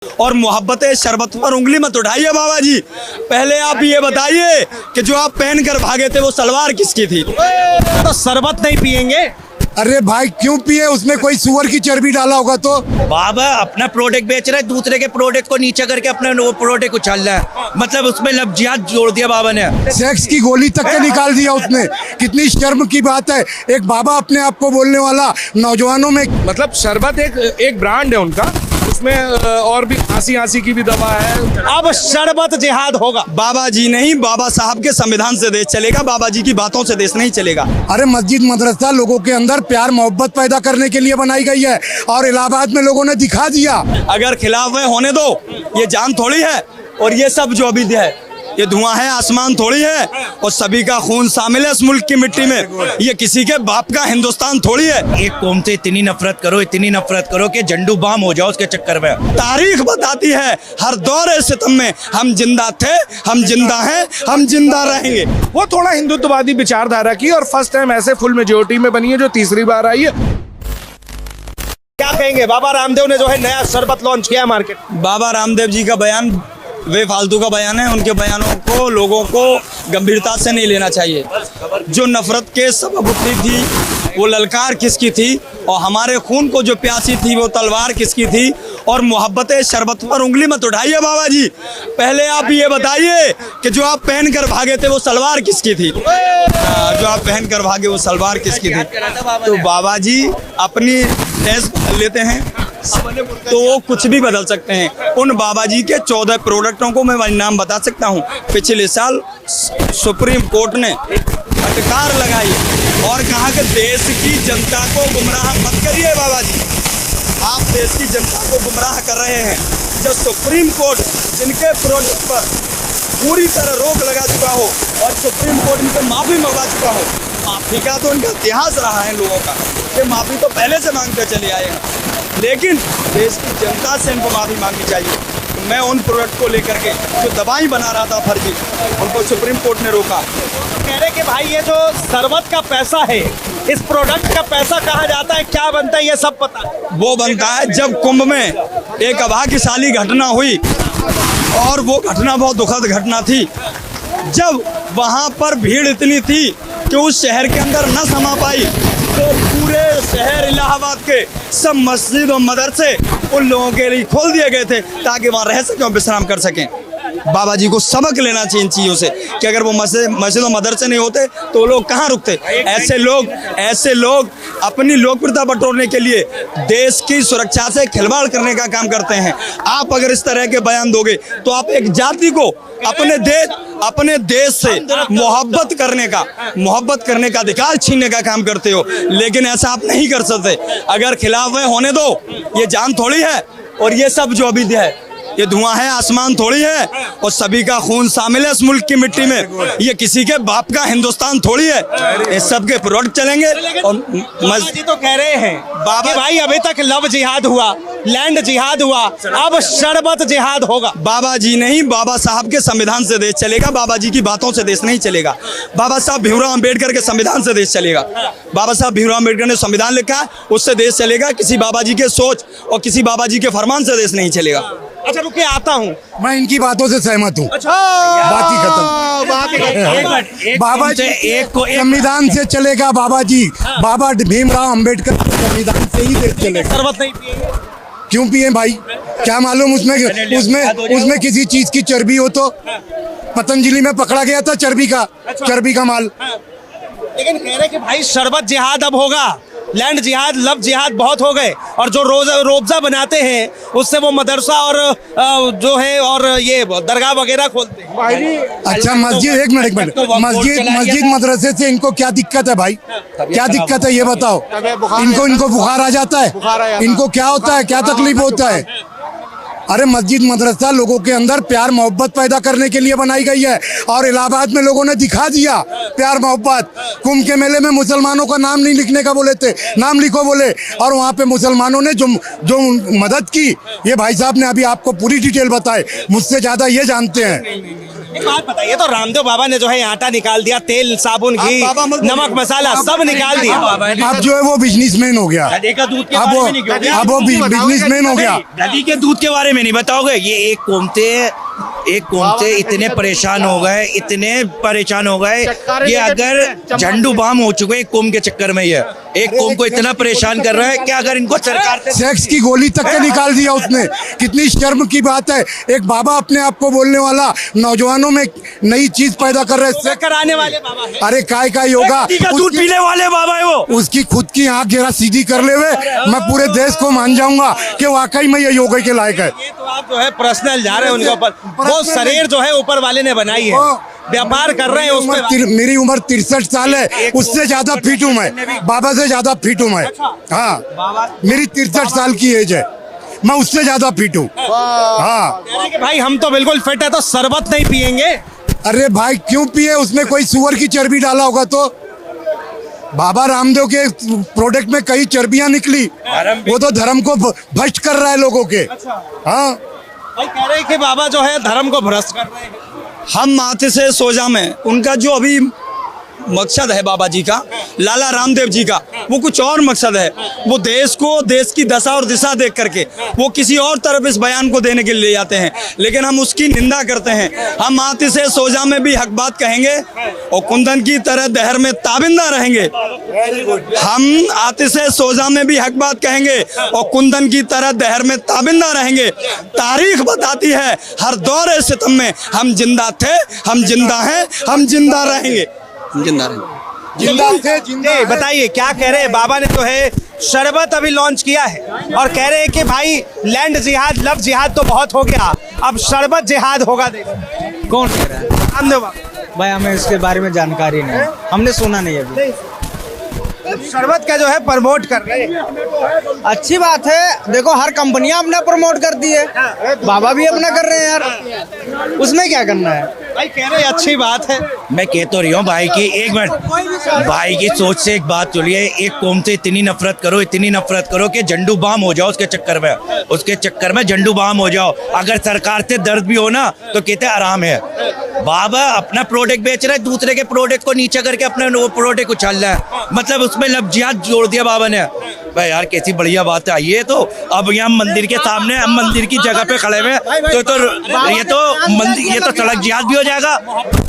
और मोहब्बत शरबत पर उंगली मत उठाइए बाबा जी। पहले आप ये बताइए कि जो आप पहन कर भागे थे वो सलवार किसकी थी? तो शरबत नहीं पियेंगे? अरे भाई क्यों पिए? उसमें कोई सुअर की चर्बी डाला होगा तो। बाबा अपना प्रोडक्ट बेच रहा है, दूसरे के प्रोडक्ट को नीचे करके अपना वो प्रोडक्ट उछाल रहा है, मतलब उसमें लफ्जियात जोड़ दिया बाबा ने। सेक्स की गोली तक के निकाल दिया उसने। कितनी शर्म की बात है, एक बाबा अपने आप को बोलने वाला नौजवानों में। मतलब शरबत एक ब्रांड है उनका, उसमें और भी हंसी की भी दवा है। अब शरबत जिहाद होगा। बाबा जी नहीं, बाबा साहब के संविधान से देश चलेगा, बाबा जी की बातों से देश नहीं चलेगा। अरे मस्जिद मदरसा लोगों के अंदर प्यार मोहब्बत पैदा करने के लिए बनाई गई है और इलाहाबाद में लोगों ने दिखा दिया। अगर खिलाफ में होने दो, ये जान थोड़ी है। और ये सब जो अभी है ये धुआं है, आसमान थोड़ी है। और सभी का खून शामिल है इस मुल्क की मिट्टी में। ये किसी के बाप का हिंदुस्तान थोड़ी है। एक कौम से इतनी नफरत करो कि झंडू बाम हो जाओ उसके चक्कर में। तारीख बताती है हर दौर सितम में हम जिंदा थे, हम जिंदा हैं, हम जिंदा रहेंगे। वो थोड़ा हिंदुत्ववादी विचारधारा की और फर्स्ट टाइम ऐसे फुल मेजोरिटी में बनी है जो तीसरी बार आई है। क्या कहेंगे? बाबा रामदेव ने जो है नया शरबत लॉन्च किया मार्केट। बाबा रामदेव जी का बयान वे फालतू का बयान है। उनके बयानों को लोगों को गंभीरता से नहीं लेना चाहिए। जो नफरत के सबब उठती थी वो ललकार किसकी थी, और हमारे खून को जो प्यासी थी वो तलवार किसकी थी। और मोहब्बत शरबत पर उंगली मत उठाइए बाबा जी। पहले आप ये बताइए कि जो आप पहन कर भागे थे वो सलवार किसकी थी? जो आप पहन कर भागे वो सलवार किसकी थी? तो बाबा जी अपनी टेस्ट बदल लेते हैं तो वो कुछ भी बदल सकते हैं। उन बाबा जी के 14 प्रोडक्टों को मैं नाम बता सकता हूँ। पिछले साल सुप्रीम कोर्ट ने फटकार लगाई और कहा कि देश की जनता को गुमराह मत करिए बाबा जी, आप देश की जनता को गुमराह कर रहे हैं। जब सुप्रीम कोर्ट जिनके प्रोडक्ट पर पूरी तरह रोक लगा चुका हो और सुप्रीम कोर्ट इनसे माफ़ी मंगवा चुका हो, माफ़ी का तो इनका इतिहास रहा है लोगों का, ये माफ़ी तो पहले से मांगते चले आए हैं, लेकिन देश की जनता से इनको माफ़ी मांगनी चाहिए। तो मैं उन प्रोडक्ट को लेकर के जो दवाई बना रहा था फर्जी, उनको सुप्रीम कोर्ट ने रोका। कह रहे कि भाई ये जो शरबत का पैसा है, इस प्रोडक्ट का पैसा कहाँ जाता है, क्या बनता है, ये सब पता है। वो बनता है जब कुंभ में एक अभाग्यशाली घटना हुई और वो घटना बहुत दुखद घटना थी। जब वहाँ पर भीड़ इतनी थी कि उस शहर के अंदर न समा पाई, तो पूरे शहर इलाहाबाद के सब मस्जिद और मदरसे उन लोगों के लिए खोल दिए गए थे ताकि वहाँ रह सकें और विश्राम कर सकें। बाबा जी को सबक लेना चाहिए इन चीज़ों से कि अगर वो मस्जिद और मदरसे नहीं होते तो वो लोग कहाँ रुकते। ऐसे लोग अपनी लोकप्रियता बटोरने के लिए देश की सुरक्षा से खिलवाड़ करने का काम करते हैं। आप अगर इस तरह के बयान दोगे तो आप एक जाति को अपने देश से मोहब्बत करने का अधिकार छीनने का काम करते हो, लेकिन ऐसा आप नहीं कर सकते। अगर खिलाफ में होने दो, ये जान थोड़ी है। और ये सब जो अभी है ये धुआं है, आसमान थोड़ी है। और सभी का खून शामिल है इस मुल्क की मिट्टी में। ये किसी के बाप का हिंदुस्तान थोड़ी है। ये सब के प्रोडक्ट चलेंगे। और बाबा जी तो कह रहे हैं बाबा भाई अभी तक लव जिहाद हुआ, लैंड जिहाद हुआ, अब शरबत जिहाद होगा। बाबा जी नहीं, बाबा साहब के संविधान से देश चलेगा, बाबा जी की बातों से देश नहीं चलेगा। बाबा साहब भीमराव अंबेडकर के संविधान से देश चलेगा। बाबा साहब भीमराव अंबेडकर ने संविधान लिखा, उससे देश चलेगा। किसी बाबा जी के सोच और किसी बाबा जी के फरमान से देश नहीं चलेगा। अच्छा रुकिए, आता हूँ। मैं इनकी बातों से सहमत हूँ। बात ही खत्म। बाबा जी संविधान से चलेगा। बाबा जी, बाबा भीमराव अंबेडकर के संविधान से ही देश चलेगा। शरबत नहीं पिएंगे? क्यों पिए भाई? क्या मालूम उसमें किसी चीज की चर्बी हो तो। पतंजलि में पकड़ा गया था चर्बी का माल। लेकिन कह रहे कि भाई शरबत जिहाद अब होगा, लैंड जिहाद, लव जिहाद बहुत हो गए। और जो रोज़ा बनाते हैं उससे वो मदरसा और जो है और ये दरगाह वगैरह खोलते हैं। अच्छा मस्जिद, एक मिनट मस्जिद मदरसे से इनको क्या दिक्कत है भाई? क्या दिक्कत है ये बताओ। इनको बुखार आ जाता है? इनको क्या होता है, क्या तकलीफ होता है? अरे मस्जिद मदरसा लोगों के अंदर प्यार मोहब्बत पैदा करने के लिए बनाई गई है और इलाहाबाद में लोगों ने दिखा दिया प्यार मोहब्बत। कुंभ के मेले में मुसलमानों का नाम नहीं लिखने का बोले थे, नाम लिखो बोले, और वहाँ पे मुसलमानों ने जो मदद की, ये भाई साहब ने अभी आपको पूरी डिटेल बताई, मुझसे ज़्यादा ये जानते हैं। एक बात बताइए, तो रामदेव बाबा ने जो है आटा निकाल दिया, तेल, साबुन, घी, बाबा मत बोलिए। नमक, मसाला सब निकाल दिया। अब जो है वो बिजनेसमैन हो गया, गधे का दूध के अब बारे वो में नहीं कहोगे? अब वो बिजनेसमैन हो गया। गधी के दूध के बारे में नहीं बताओगे? ये एक कौम से इतने परेशान हो गए, इतने परेशान हो गए कि अगर झंडू बाम हो चुके एक कौम के चक्कर में। ये एक कौम को इतना परेशान कर रहा है कि अगर इनको सरकार से सेक्स की गोली तक के निकाल दिया उसने। कितनी शर्म की बात है, एक बाबा अपने आप को बोलने वाला नौजवानों में नई चीज पैदा कर रहे हैं। कराने वाले बाबा है। अरे काय योगा, गधी का दूध पीने वाले बाबा है वो। उसकी खुद की आंख गिरा सीधी कर ले हुए, मैं पूरे देश को मान जाऊंगा कि वाकई में ये योगा के लायक है। ये तो आप जो है पर्सनल जा रहे हैं उनके ऊपर। वो शरीर जो है ऊपर वाले ने बनाई है, व्यापार कर रहे हैं उसमें। मेरी उम्र 63 साल है, उससे ज्यादा फिट हूँ मैं, बाबा से ज्यादा फिट हूँ मैं। हाँ, मेरी 63 साल की एज है, मैं उससे ज्यादा फिट हूँ। हाँ, कह रहे हैं कि भाई हम तो बिल्कुल फिट है, तो शरबत नहीं पियेंगे। अरे भाई क्यों पिए, उसमें कोई सुअर की चर्बी डाला होगा तो? बाबा रामदेव के प्रोडक्ट में कई चर्बियां निकली, वो तो धर्म को भ्रष्ट कर रहा है लोगों के। हाँ, भाई कह रहे हैं कि बाबा जो है धर्म को भ्रष्ट कर रहे हैं। हम माथे से सोजा में उनका जो अभी मकसद है बाबा जी का, लाला रामदेव जी का, वो कुछ और मकसद है। वो देश को, देश की दशा और दिशा देख करके वो किसी और तरफ इस बयान को देने के लिए ले जाते हैं, लेकिन हम उसकी निंदा करते हैं। हम माथे से सोजा में भी हक बात कहेंगे और कुंदन की तरह दहर में ताबिंदा रहेंगे। हम आते से सोजा में भी हक बात कहेंगे और कुंदन की तरह दहर में ताबिंदा रहेंगे। तारीख बताती है हर दौर सितम में हम जिंदा थे, हम जिंदा हैं, हम जिंदा रहेंगे, जिंदा रहेंगे। जिंदा थे, जिंदा है। बताइए क्या कह रहे हैं? बाबा ने जो है शरबत अभी लॉन्च किया है और कह रहे हैं कि भाई लैंड जिहाद, लव जिहाद तो बहुत हो गया, अब शरबत जिहाद होगा। देखो कौन कह रहा है? रामदेव बाबा। भाई हमें इसके बारे में जानकारी नहीं है, हमने सुना नहीं अभी। शरबत का जो है प्रमोट कर रहे हैं। अच्छी बात है, देखो हर कंपनियां अपना प्रमोट करती है, बाबा भी अपना कर रहे हैं यार, उसमें क्या करना है? भाई कह रहे हैं अच्छी बात है। मैं कह तो रही हूँ भाई की, एक मिनट, भाई की सोच से एक बात चलिए। एक कौम से इतनी नफरत करो, इतनी नफरत करो कि झंडू बाम हो जाओ उसके चक्कर में झंडू बाम हो जाओ। अगर सरकार से दर्द भी हो ना तो कहते आराम है। बाबा अपना प्रोडक्ट बेच रहा है, दूसरे के प्रोडक्ट को नीचे करके अपना वो प्रोडक्ट उछाल रहा है, मतलब उसमें लफ्जियात जोड़ दिया बाबा ने। भाई यार कैसी बढ़िया बात है। ये तो अब यहाँ मंदिर के सामने, हम मंदिर की जगह पे खड़े हुए ये तो सड़क जिहाद भी हो जाएगा।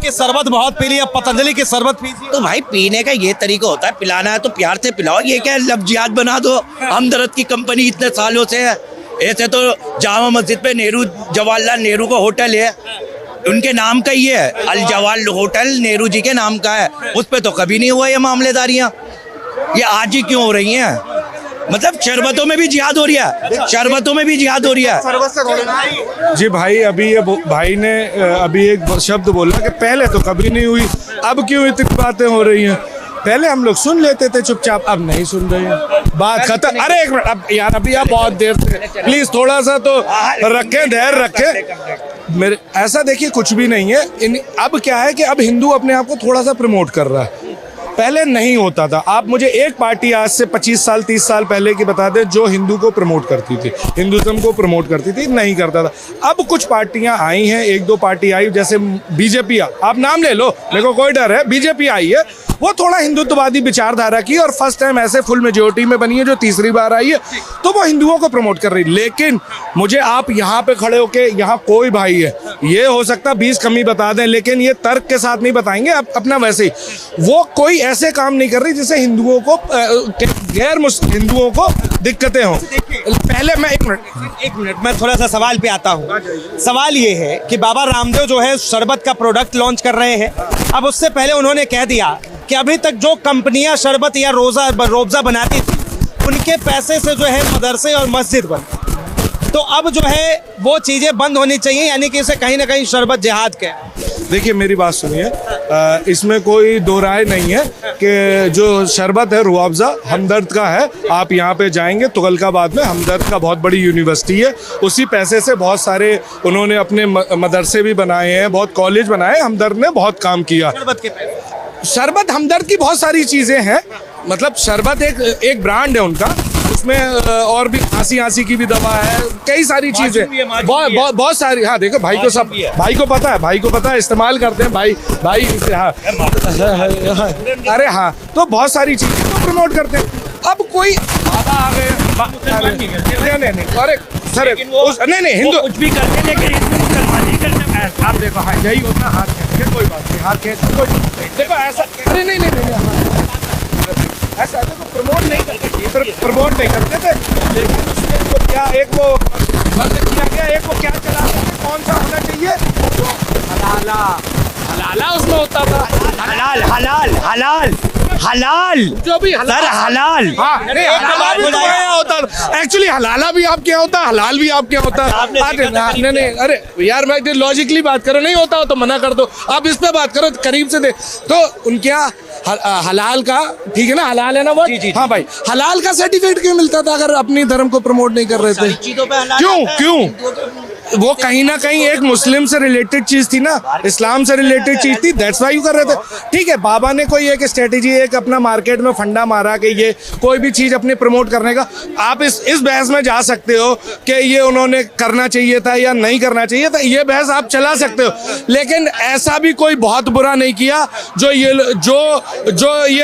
कि शरबत बहुत पी लिया, पतंजलि की शरबत पी ली। तो भाई पीने का ये तरीका होता है, पिलाना है तो प्यार से पिलाओ। ये क्या लफ्जियात बना दो? हमदर्द की कंपनी इतने सालों से है। ऐसे तो जामा मस्जिद पे नेहरू, जवाहरलाल नेहरू का होटल है, उनके नाम का ही है, अल जवाल होटल नेहरू जी के नाम का है। उस पे तो कभी नहीं हुआ ये मामलेदारियां, ये आज ही क्यों हो रही हैं? मतलब शरबतों में भी जिहाद हो रही है, शरबतों में भी जिहाद हो रही है। जी भाई, अभी ये भाई ने अभी एक शब्द बोला कि पहले तो कभी नहीं हुई, अब क्यों इतनी बातें हो रही हैं? पहले हम लोग सुन लेते थे चुपचाप, अब नहीं सुन रहे हैं, बात खत्म। अरे एक मिनट, अब यार अभी आप बहुत देर से, प्लीज थोड़ा सा तो रखें, धैर्य रखें। मेरे ऐसा देखिए कुछ भी नहीं है। अब क्या है कि अब हिंदू अपने आप को थोड़ा सा प्रमोट कर रहा है, पहले नहीं होता था। आप मुझे एक पार्टी आज से 25 साल 30 साल पहले की बता दें जो हिंदू को प्रमोट करती थी, हिंदुज्म को प्रमोट करती थी? नहीं करता था। अब कुछ पार्टियां आई हैं, एक दो पार्टी आई, जैसे बीजेपी, आप नाम ले लो, मेरे को कोई डर है, बीजेपी आई है, वो थोड़ा हिंदुत्ववादी विचारधारा की और फर्स्ट टाइम ऐसे फुल मेजोरिटी में बनी है जो तीसरी बार आई है, तो वो हिंदुओं को प्रमोट कर रही। लेकिन मुझे आप यहाँ पे खड़े होके, यहाँ कोई भाई है, ये हो सकता 20 कमी बता दें, लेकिन ये तर्क के साथ नहीं बताएंगे, अपना वैसे ही वो कोई ऐसे काम नहीं कर रही जिससे हिंदुओं को, गैर मुस्लिम हिंदुओं को दिक्कतें हों। पहले मैं एक मिनट मैं थोड़ा सा सवाल पे आता हूँ। सवाल ये है कि बाबा रामदेव जो है शरबत का प्रोडक्ट लॉन्च कर रहे हैं। अब उससे पहले उन्होंने कह दिया कि अभी तक जो कंपनियां शरबत या रोज़ा बनाती थी, उनके पैसे से जो है मदरसे और मस्जिद बनते, तो अब जो है वो चीज़ें बंद होनी चाहिए, यानी कि इसे कहीं ना कहीं शरबत जिहाद के। देखिए मेरी बात सुनिए, इसमें कोई दो राय नहीं है कि जो शरबत है रुआवजा हमदर्द का है। आप यहाँ पे जाएंगे तुगलकाबाद में, हमदर्द का बहुत बड़ी यूनिवर्सिटी है, उसी पैसे से बहुत सारे उन्होंने अपने मदरसे भी बनाए हैं, बहुत कॉलेज बनाए, हमदर्द ने बहुत काम किया। शरबत हमदर्द की बहुत सारी चीज़ें हैं, मतलब शरबत एक ब्रांड है उनका, उसमें और भी हंसी की भी दवा है, कई सारी चीजें, बहुत सारी। हाँ देखो भाई को सब, भाई को पता है, इस्तेमाल करते हैं भाई हाँ, अरे हाँ, तो बहुत सारी चीजें तो प्रमोट करते हैं। अब कोई बाबा आ गए, नहीं, अरे सर नहीं हिंदू कुछ भी करते लेकिन इसमें मुसलमान नहीं करते। आप देखो हाँ यही होता है, हाथ खींच के कोई बात नहीं, हाथ खींच के कोई देखो ऐसा, अरे नहीं ऐसा तो प्रमोट नहीं करते, प्रमोट नहीं करते थे, लेकिन उसमें तो क्या एक वो बंद किया गया, एक वो क्या चला, कौन सा होना चाहिए, हलाला उसमें होता था, हलाल जो भी सर हलाल। हाँ नहीं हलाला भी तुम्हारे यहाँ होता है, एक्चुअली हलाला भी आपके यहाँ होता है, हलाल भी आपके यहाँ होता है। नहीं अरे यार मैं लॉजिकली बात करो, नहीं होता हो तो मना कर दो, आप इस पे बात करो करीब से दे। तो उनके यहाँ हलाल का, ठीक है ना, हलाल है ना वो, हाँ भाई, हलाल का सर्टिफिकेट क्यों मिलता था अगर अपनी धर्म को प्रमोट नहीं कर रहे थे? क्यों वो कहीं ना कहीं एक मुस्लिम से रिलेटेड चीज थी ना, इस्लाम से रिलेटेड चीज थी, दैट्स व्हाई कर रहे थे। ठीक है, बाबा ने कोई एक स्ट्रेटेजी, एक अपना मार्केट में फंडा मारा कि ये कोई भी चीज अपनी प्रमोट करने का, आप इस बहस में जा सकते हो कि ये उन्होंने करना चाहिए था या नहीं करना चाहिए था, ये बहस आप चला सकते हो, लेकिन ऐसा भी कोई बहुत बुरा नहीं किया जो ये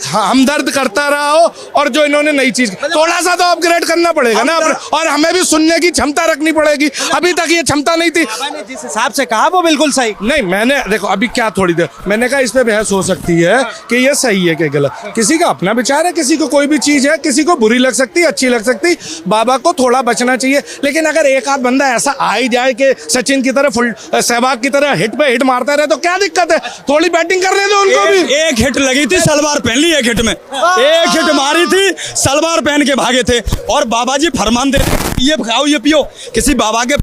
हमदर्द करता रहा हो, और जो इन्होंने नई चीज, थोड़ा सा तो अपग्रेड करना पड़ेगा ना, और हमें भी सुनने की क्षमता रखनी पड़ेगी। अभी तक ये क्षमता नहीं थी। जिस हिसाब से कहा वो बिल्कुल सही नहीं, मैंने देखो अभी क्या थोड़ी देर मैंने कहा इस पे बहस हो सकती है कि ये सही है कि गलत, किसी का अपना विचार है, किसी को कोई भी चीज है, किसी को बुरी लग सकती है, अच्छी लग सकती। बाबा को थोड़ा बचना चाहिए, लेकिन अगर एक आध बंदा ऐसा आ ही जाए कि सचिन की तरह, सहवाग की तरह हिट पे हिट मारता रहे तो क्या दिक्कत है? थोड़ी बैटिंग करने दो उनको भी। एक हिट लगी थी, सलवार पहन ली, एक हिट में एक हिट मारी थी, सलवार पहन के भागे थे, और बाबा जी फरमान दे ये खाओ ये पियो, किसी बाबा के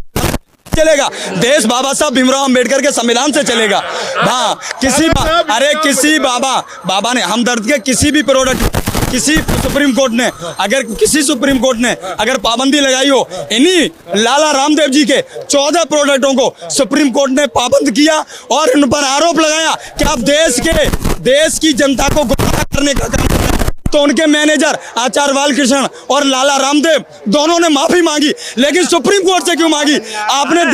चलेगा? देश बाबा साहब भीमराव अंबेडकर के संविधान से चलेगा। हाँ, किसी बाबा ने हमदर्द के किसी भी प्रोडक्ट, किसी सुप्रीम कोर्ट ने अगर पाबंदी लगाई हो, इन्हीं लाला रामदेव जी के 14 प्रोडक्टों को सुप्रीम कोर्ट ने पाबंद किया और इन पर आरोप लगाया कि आप देश की जनता को गुमराह करने का काम कर रहे हैं। तो उनके मैनेजर आचार्य बालकृष्ण और लाला रामदेव दोनों ने माफी मांगी, लेकिन सुप्रीम कोर्ट से क्यों मांगी? आपने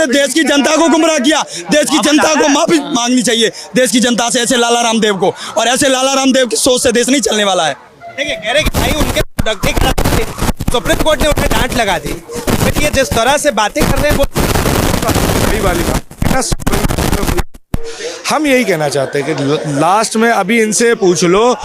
देश की जनता को गुमराह किया, देश की जनता को माफी मांगनी चाहिए, देश की जनता से, ऐसे लाला रामदेव को, और ऐसे लाला रामदेव की सोच से देश नहीं चलने वाला है। देखिए, कह रहे कि भाई उनके सुप्रीम कोर्ट ने उन्हें डांट लगा दी, फिर ये जिस तरह से बातें कर रहे हैं वो वही वाली बात। हम यही कहना चाहते हैं कि लास्ट में अभी इनसे पूछ लो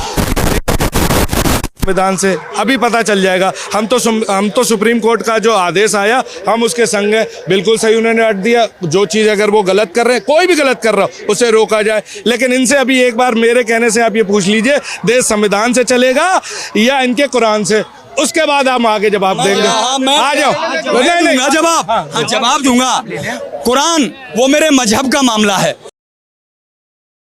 संविधान से, अभी पता चल जाएगा। हम तो सुप्रीम कोर्ट का जो आदेश आया हम उसके संग है, बिल्कुल सही उन्होंने डांट दिया। जो चीज़ अगर वो गलत कर रहे हैं, कोई भी गलत कर रहा हो, उसे रोका जाए। लेकिन इनसे अभी एक बार मेरे कहने से आप ये पूछ लीजिए, देश संविधान से चलेगा या इनके कुरान से? उसके बाद हम आगे जवाब देंगे। आ जाओ, जवाब दूंगा। कुरान वो मेरे मजहब का मामला है।